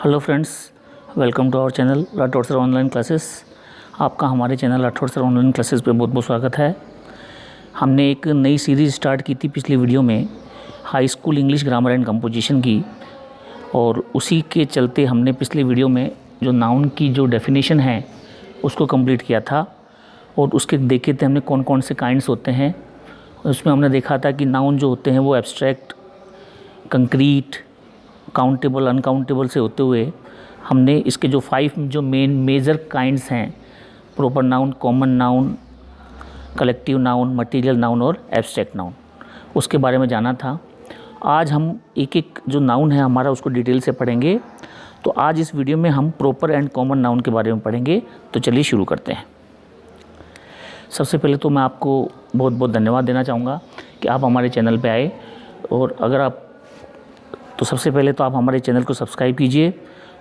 Hello friends, welcome to our channel Rathore sir online classes. आपका हमारे channel Rathore sir online classes पे बहुत बहुत स्वागत है। हमने एक नई सीरीज़ स्टार्ट की थी पिछली वीडियो में, high school English grammar and composition की, और उसी के चलते हमने पिछले वीडियो में जो नाउन की जो डेफिनेशन है उसको कंप्लीट किया था और उसके देखे थे हमने कौन कौन से काइंड्स होते हैं। उसमें हमने देखा था कि नाउन जो होते हैं वो एब्स्ट्रैक्ट, कंक्रीट, काउंटेबल, अनकाउंटेबल से होते हुए हमने इसके जो 5 जो मेजर काइंड्स हैं, proper noun, common noun, collective noun, material noun और एब्स्ट्रैक्ट नाउन, उसके बारे में जाना था। आज हम एक एक जो नाउन है हमारा उसको डिटेल से पढ़ेंगे। तो आज इस वीडियो में हम प्रॉपर एंड कॉमन नाउन के बारे में पढ़ेंगे। तो चलिए शुरू करते हैं। सबसे पहले तो मैं आपको बहुत बहुत धन्यवाद देना चाहूँगा कि आप हमारे चैनल पे आए, और अगर आप तो सबसे पहले तो आप हमारे चैनल को सब्सक्राइब कीजिए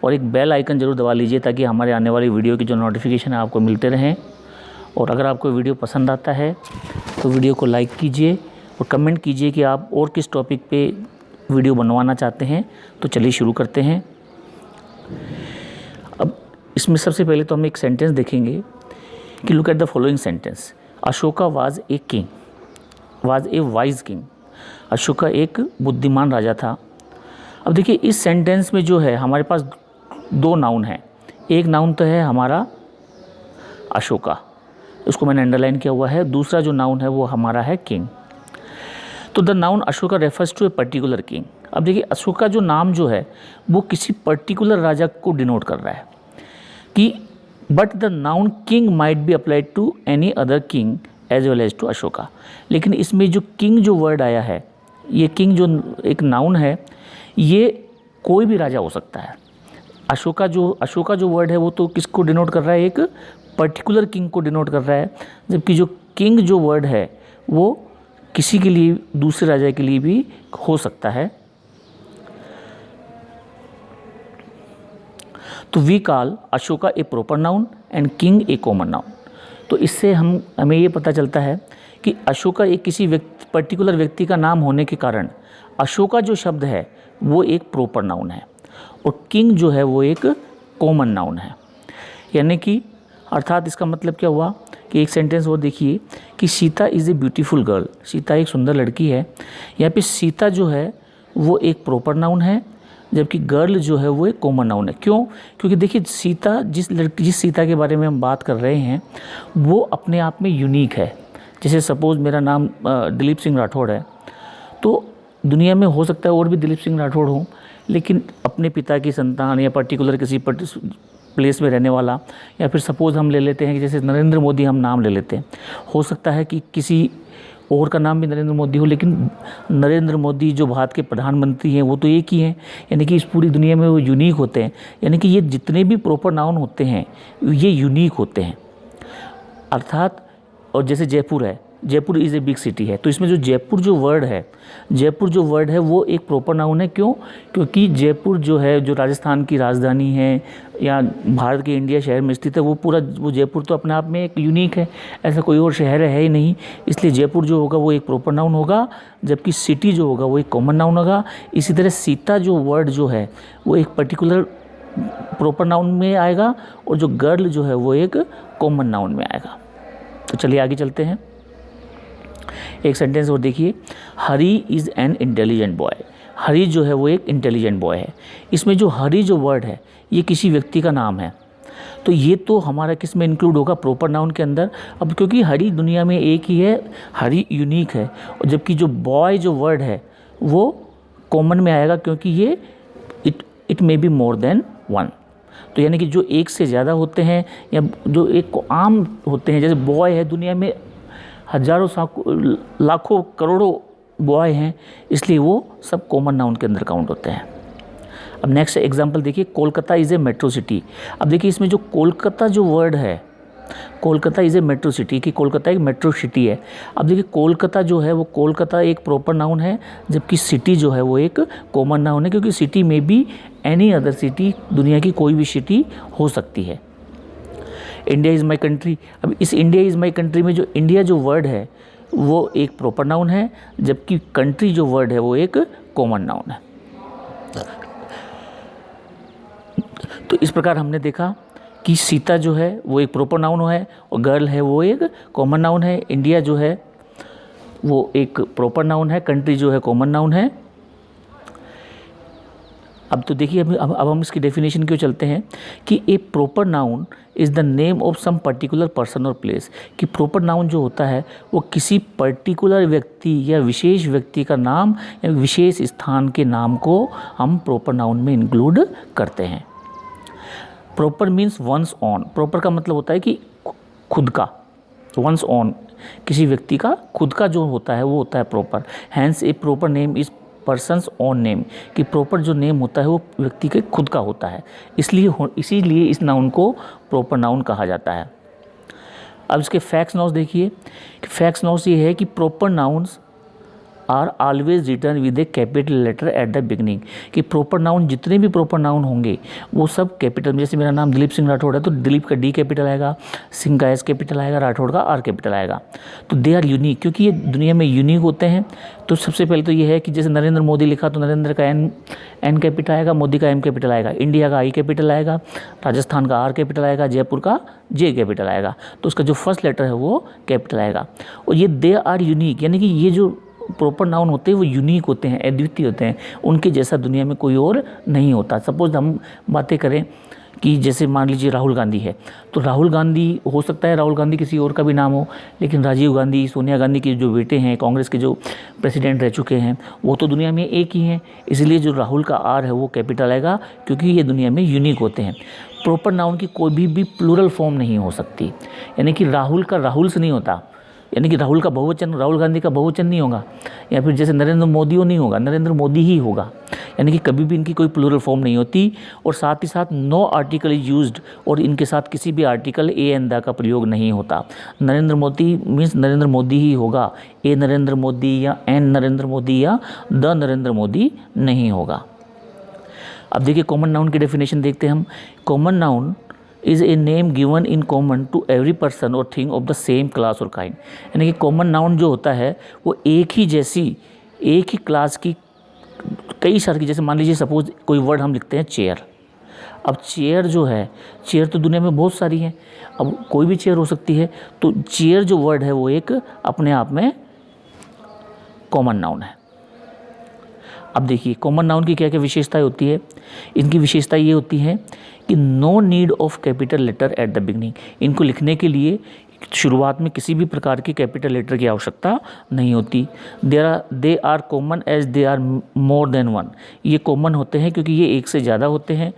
और एक बेल आइकन ज़रूर दबा लीजिए ताकि हमारे आने वाली वीडियो की जो नोटिफिकेशन है आपको मिलते रहें। और अगर आपको वीडियो पसंद आता है तो वीडियो को लाइक कीजिए और कमेंट कीजिए कि आप और किस टॉपिक पे वीडियो बनवाना चाहते हैं। तो चलिए शुरू करते हैं। अब इसमें सबसे पहले तो हम एक सेंटेंस देखेंगे कि look at the following sentence. Ashoka was a king, was a wise king. Ashoka एक बुद्धिमान राजा था। अब देखिए इस सेंटेंस में जो है हमारे पास दो नाउन हैं। एक नाउन तो है हमारा अशोका, उसको मैंने अंडरलाइन किया हुआ है। दूसरा जो नाउन है वो हमारा है किंग। तो the noun Ashoka refers to a particular king. अब देखिए अशोका जो नाम जो है वो किसी पर्टिकुलर राजा को डिनोट कर रहा है कि but the noun king might be applied to any other king as well as to Ashoka. लेकिन इसमें जो किंग जो वर्ड आया है, ये किंग जो एक नाउन है, ये कोई भी राजा हो सकता है। अशोका जो वर्ड है वो तो किसको डिनोट कर रहा है, एक पर्टिकुलर किंग को डिनोट कर रहा है, जबकि जो किंग जो वर्ड है वो किसी के लिए, दूसरे राजा के लिए भी हो सकता है। तो we call Ashoka a proper noun and king a common noun. तो इससे हमें ये पता चलता है कि अशोका एक किसी पर्टिकुलर व्यक्ति का नाम होने के कारण अशोका जो शब्द है वो एक प्रॉपर नाउन है और किंग जो है वो एक कॉमन नाउन है। यानी कि अर्थात इसका मतलब क्या हुआ कि एक सेंटेंस वो देखिए कि Sita is a beautiful girl. Sita एक सुंदर लड़की है। यहाँ पे सीता जो है वो एक प्रॉपर नाउन है, जबकि गर्ल जो है वो एक कॉमन नाउन है। क्यों? क्योंकि देखिए सीता, जिस सीता के बारे में हम बात कर रहे हैं वो अपने आप में यूनिक है। जैसे सपोज़ मेरा नाम दिलीप सिंह राठौड़ है, तो दुनिया में हो सकता है और भी दिलीप सिंह राठौड़ हों, लेकिन अपने पिता की संतान या पर्टिकुलर किसी प्लेस में रहने वाला, या फिर सपोज़ हम ले लेते हैं कि जैसे नरेंद्र मोदी हम नाम ले लेते हैं, हो सकता है कि किसी और का नाम भी नरेंद्र मोदी हो, लेकिन नरेंद्र मोदी जो भारत के प्रधानमंत्री हैं वो तो एक ही हैं। यानी कि इस पूरी दुनिया में वो यूनिक होते हैं। यानी कि ये जितने भी प्रॉपर नाउन होते हैं ये यूनिक होते हैं अर्थात। और जैसे जयपुर है, Jaipur is a big city है, तो इसमें जो जयपुर जो वर्ड है वो एक प्रॉपर नाउन है। क्यों? क्योंकि जयपुर जो है, जो राजस्थान की राजधानी है या भारत के इंडिया शहर में स्थित है, वो जयपुर तो अपने आप में एक यूनिक है। ऐसा कोई और शहर है ही नहीं, इसलिए जयपुर जो होगा वो एक प्रॉपर नाउन होगा, जबकि सिटी जो होगा वो एक कॉमन नाउन होगा। इसी तरह सीता जो वर्ड जो है वो एक पर्टिकुलर प्रॉपर नाउन में आएगा और जो गर्ल जो है वो एक कॉमन नाउन में आएगा। तो चलिए आगे चलते हैं। एक सेंटेंस और देखिए, हरी इज़ एन इंटेलिजेंट बॉय। हरी जो है वो एक इंटेलिजेंट बॉय है। इसमें जो हरी जो वर्ड है ये किसी व्यक्ति का नाम है, तो ये तो हमारा किस में इंक्लूड होगा, प्रॉपर नाउन के अंदर। अब क्योंकि हरी दुनिया में एक ही है, हरी यूनिक है, और जबकि जो बॉय जो वर्ड है वो कॉमन में आएगा, क्योंकि ये it may be more than one. तो यानी कि जो एक से ज़्यादा होते हैं या जो एक को आम होते हैं, जैसे बॉय है, दुनिया में हजारों लाखों करोड़ों बॉय हैं, इसलिए वो सब कॉमन नाउन के अंदर काउंट होते हैं। अब नेक्स्ट एग्जांपल देखिए, Kolkata is a metro city. अब देखिए इसमें जो कोलकाता जो वर्ड है, Kolkata is a metro city, कि कोलकाता एक मेट्रो सिटी है। अब देखिए कोलकाता जो है वो कोलकाता एक प्रॉपर नाउन है, जबकि सिटी जो है वो एक कॉमन नाउन है, क्योंकि सिटी में भी एनी अदर सिटी, दुनिया की कोई भी सिटी हो सकती है। India is my country. अब इस इंडिया इज़ माई कंट्री में जो इंडिया जो वर्ड है वो एक प्रॉपर नाउन है, जबकि कंट्री जो वर्ड है वो एक कॉमन नाउन है। तो इस प्रकार हमने देखा कि सीता जो है वो एक प्रॉपर नाउन है और गर्ल है वो एक कॉमन नाउन है, इंडिया जो है वो एक प्रॉपर नाउन है, कंट्री जो है कॉमन नाउन है। अब तो देखिए अब हम इसकी डेफिनेशन क्यों चलते हैं कि a proper noun is the name of some particular person और प्लेस, कि प्रॉपर नाउन जो होता है वो किसी पर्टिकुलर व्यक्ति या विशेष व्यक्ति का नाम या विशेष स्थान के नाम को हम प्रॉपर नाउन में इंक्लूड करते हैं। Proper means one's own, proper का मतलब होता है कि खुद का, वंस ऑन किसी व्यक्ति का खुद का जो होता है वो होता है proper. Hence a proper name is person's own name, कि प्रॉपर जो नेम होता है वो व्यक्ति के खुद का होता है, इसीलिए इस नाउन को प्रॉपर नाउन कहा जाता है। अब इसके फैक्ट्स नाउन्स देखिए, फैक्ट्स नाउन्स ये है कि proper nouns are always written with a capital letter at the beginning, कि प्रॉपर नाउन जितने भी प्रॉपर नाउन होंगे वो सब कैपिटल में, जैसे मेरा नाम दिलीप सिंह राठौड़ है तो दिलीप का डी कैपिटल आएगा, सिंह का एस कैपिटल आएगा, राठौड़ का आर कैपिटल आएगा। तो दे आर यूनिक, क्योंकि ये दुनिया में यूनिक होते हैं। तो सबसे पहले तो ये है कि जैसे नरेंद्र मोदी लिखा तो नरेंद्र का एन कैपिटल आएगा, मोदी का एम कैपिटल आएगा, इंडिया का आई कैपिटल आएगा, राजस्थान का आर कैपिटल आएगा, जयपुर का जे कैपिटल आएगा। तो उसका जो फर्स्ट लेटर है वो कैपिटल आएगा। और ये दे आर यूनिक, यानी कि ये जो प्रॉपर नाउन होते हैं वो यूनिक होते हैं, अद्वितीय होते हैं, उनके जैसा दुनिया में कोई और नहीं होता। सपोज हम बातें करें कि जैसे मान लीजिए राहुल गांधी है, तो राहुल गांधी हो सकता है राहुल गांधी किसी और का भी नाम हो, लेकिन राजीव गांधी, सोनिया गांधी के जो बेटे हैं, कांग्रेस के जो प्रेसिडेंट रह चुके हैं, वो तो दुनिया में एक ही हैं, इसलिए जो राहुल का आर है वो कैपिटल आएगा, क्योंकि ये दुनिया में यूनिक होते हैं। प्रॉपर नाउन की कोई भी प्लूरल फॉर्म नहीं हो सकती, यानी कि राहुल का राहुल से नहीं होता, यानी कि राहुल का बहुवचन राहुल गांधी का बहुवचन नहीं होगा, या फिर जैसे नरेंद्र मोदी नहीं होगा, नरेंद्र मोदी ही होगा, यानी कि कभी भी इनकी कोई प्लूरल फॉर्म नहीं होती। और साथ ही साथ नो आर्टिकल इज यूज्ड, और इनके साथ किसी भी आर्टिकल ए एंड द का प्रयोग नहीं होता। नरेंद्र मोदी मीन्स नरेंद्र मोदी ही होगा, ए नरेंद्र मोदी या एन नरेंद्र मोदी या द नरेंद्र मोदी नहीं होगा। अब देखिए कॉमन नाउन की डेफिनेशन देखते हैं हम। Common noun is a name given in common to every person और thing of the same class और काइंड, यानी कि कॉमन नाउन जो होता है वो एक ही क्लास की कई सारी की, जैसे मान लीजिए सपोज कोई वर्ड हम लिखते हैं चेयर। अब चेयर जो है, चेयर तो दुनिया में बहुत सारी हैं, अब कोई भी चेयर हो सकती है, तो चेयर जो वर्ड है वो एक अपने आप में कॉमन नाउन है। अब देखिए कॉमन नाउन की क्या क्या विशेषताएं होती है। इनकी विशेषता ये होती है कि no need of capital letter at the beginning, इनको लिखने के लिए शुरुआत में किसी भी प्रकार की कैपिटल लेटर की आवश्यकता नहीं होती। They are common as they are more than one, ये कॉमन होते हैं क्योंकि ये एक से ज़्यादा होते हैं।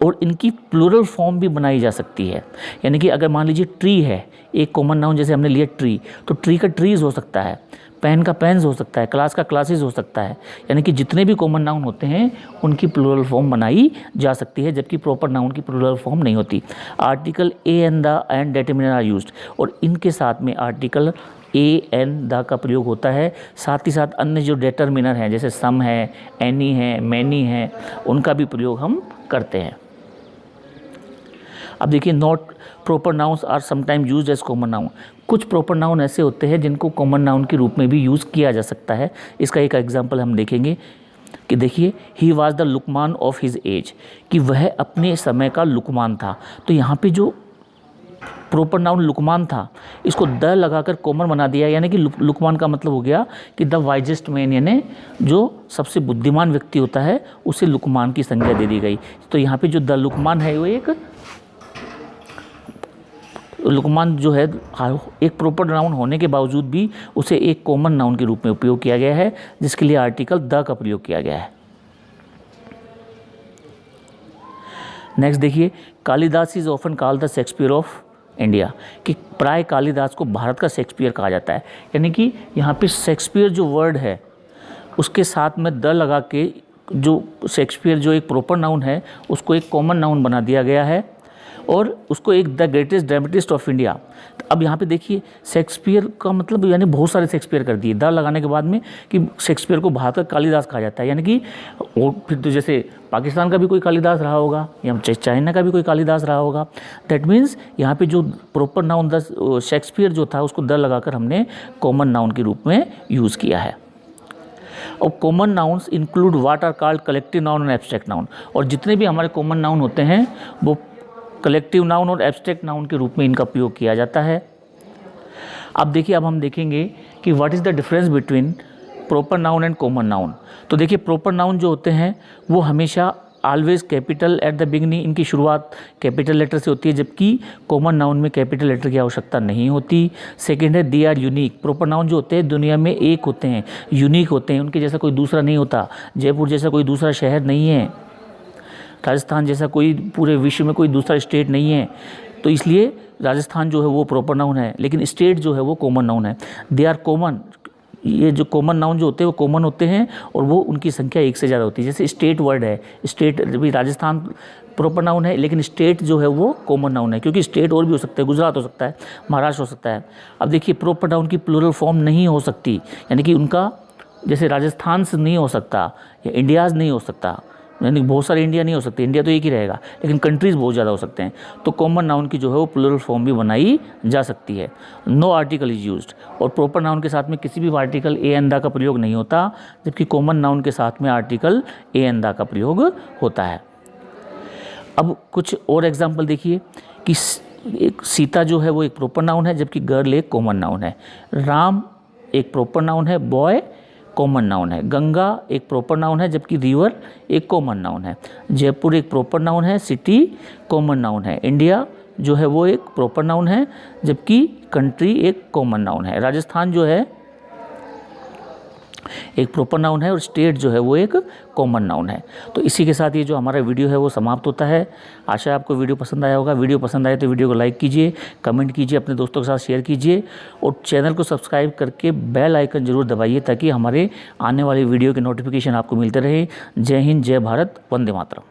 और इनकी प्लूरल फॉर्म भी बनाई जा सकती है, यानी कि अगर मान लीजिए ट्री है, एक कॉमन नाउन जैसे हमने लिया ट्री, तो ट्री का ट्रीज हो सकता है, पेन का पेन्स हो सकता है, क्लास का क्लासेस हो सकता है, यानी कि जितने भी कॉमन नाउन होते हैं उनकी प्लूरल फॉर्म बनाई जा सकती है, जबकि प्रॉपर नाउन की प्लूरल फॉर्म नहीं होती। Article a and the and determiner are used, और इनके साथ में आर्टिकल ए एन द का प्रयोग होता है। साथ ही साथ अन्य जो डेटरमिनर हैं जैसे सम है, एनी है, मैनी है, उनका भी प्रयोग हम करते हैं। अब देखिए note proper nouns are sometime used as common noun, कुछ प्रॉपर नाउन ऐसे होते हैं जिनको कॉमन नाउन के रूप में भी यूज़ किया जा सकता है। इसका एक एग्जांपल हम देखेंगे कि देखिए he was the Luqman of his age, कि वह अपने समय का लुकमान था। तो यहाँ पे जो प्रॉपर नाउन लुकमान था, इसको द लगाकर कॉमन बना दिया, यानी कि लुकमान का मतलब हो गया कि द वाइजेस्ट मैन, यानी जो सबसे बुद्धिमान व्यक्ति होता है उसे लुकमान की संज्ञा दे दी गई। तो यहाँ पे जो द लुकमान है वो एक लुकमान जो है एक प्रॉपर नाउन होने के बावजूद भी उसे एक कॉमन नाउन के रूप में उपयोग किया गया है, जिसके लिए आर्टिकल द का प्रयोग किया गया है। नेक्स्ट देखिए Kalidas is often called the Shakespeare of India, कि प्राय कालिदास को भारत का शेक्सपियर कहा जाता है, यानी कि यहाँ पे शेक्सपियर जो वर्ड है उसके साथ में द लगा के जो शेक्सपियर जो एक प्रॉपर नाउन है उसको एक कॉमन नाउन बना दिया गया है, और उसको एक the greatest dramatist of India. अब यहाँ पे देखिए शेक्सपियर का मतलब यानी बहुत सारे शेक्सपियर कर दिए द लगाने के बाद में, कि शेक्सपियर को भारत का कालिदास कहा जाता है, यानी कि और फिर तो जैसे पाकिस्तान का भी कोई कालिदास रहा होगा या चाइना का भी कोई कालिदास रहा होगा। दैट मीन्स यहाँ पे जो प्रॉपर नाउन द शेक्सपियर जो था उसको द लगाकर हमने कॉमन नाउन के रूप में यूज़ किया है। और common nouns include what are called collective noun and abstract noun, और जितने भी हमारे कॉमन नाउन होते हैं वो कलेक्टिव नाउन और एब्स्ट्रैक्ट नाउन के रूप में इनका प्रयोग किया जाता है। अब देखिए, अब हम देखेंगे कि what is the difference between proper noun and common noun. तो देखिए, प्रॉपर नाउन जो होते हैं वो हमेशा always capital at the beginning, इनकी शुरुआत कैपिटल लेटर से होती है, जबकि कॉमन नाउन में कैपिटल लेटर की आवश्यकता नहीं होती। सेकंड है they are unique, proper noun जो होते हैं दुनिया में एक होते हैं, यूनिक होते हैं, उनके जैसा कोई दूसरा नहीं होता। जयपुर जैसा कोई दूसरा शहर नहीं है, राजस्थान जैसा कोई पूरे विश्व में कोई दूसरा स्टेट नहीं है, तो इसलिए राजस्थान जो है वो प्रॉपर नाउन है, लेकिन स्टेट जो है वो कॉमन नाउन है। दे आर कॉमन, ये जो कॉमन नाउन जो होते हैं वो कॉमन होते हैं और वो उनकी संख्या एक से ज़्यादा होती है। जैसे स्टेट वर्ड है, स्टेट भी राजस्थान प्रॉपर नाउन है, लेकिन स्टेट जो है वो कॉमन नाउन है, क्योंकि स्टेट और भी हो सकता है, गुजरात हो सकता है, महाराष्ट्र हो सकता है। अब देखिए, प्रॉपर नाउन की प्लूरल फॉर्म नहीं हो सकती, यानी कि उनका जैसे राजस्थान से नहीं हो सकता या इंडियाज़ नहीं हो सकता, यानी बहुत सारे इंडिया नहीं हो सकते, इंडिया तो एक ही रहेगा, लेकिन कंट्रीज़ बहुत ज़्यादा हो सकते हैं। तो कॉमन नाउन की जो है वो प्लूरल फॉर्म भी बनाई जा सकती है। नो आर्टिकल इज यूज्ड, और प्रॉपर नाउन के साथ में किसी भी आर्टिकल ए एन द का प्रयोग नहीं होता, जबकि कॉमन नाउन के साथ में आर्टिकल ए एन द का प्रयोग होता है। अब कुछ और एग्जाम्पल देखिए कि एक सीता जो है वो एक प्रॉपर नाउन है, जबकि गर्ल एक कॉमन नाउन है। राम एक प्रॉपर नाउन है, बॉय कॉमन नाउन है। गंगा एक प्रॉपर नाउन है, जबकि रिवर एक कॉमन नाउन है। जयपुर एक प्रॉपर नाउन है, सिटी कॉमन नाउन है। इंडिया जो है वो एक प्रॉपर नाउन है, जबकि कंट्री एक कॉमन नाउन है। राजस्थान जो है एक प्रॉपर नाउन है और स्टेट जो है वो एक कॉमन नाउन है। तो इसी के साथ ये जो हमारा वीडियो है वो समाप्त होता है। आशा है आपको वीडियो पसंद आया होगा। वीडियो पसंद आए तो वीडियो को लाइक कीजिए, कमेंट कीजिए, अपने दोस्तों के साथ शेयर कीजिए और चैनल को सब्सक्राइब करके बेल आइकन जरूर दबाइए, ताकि हमारे आने वाले वीडियो के नोटिफिकेशन आपको मिलते रहे। जय हिंद, जय भारत, वंदे मातरम।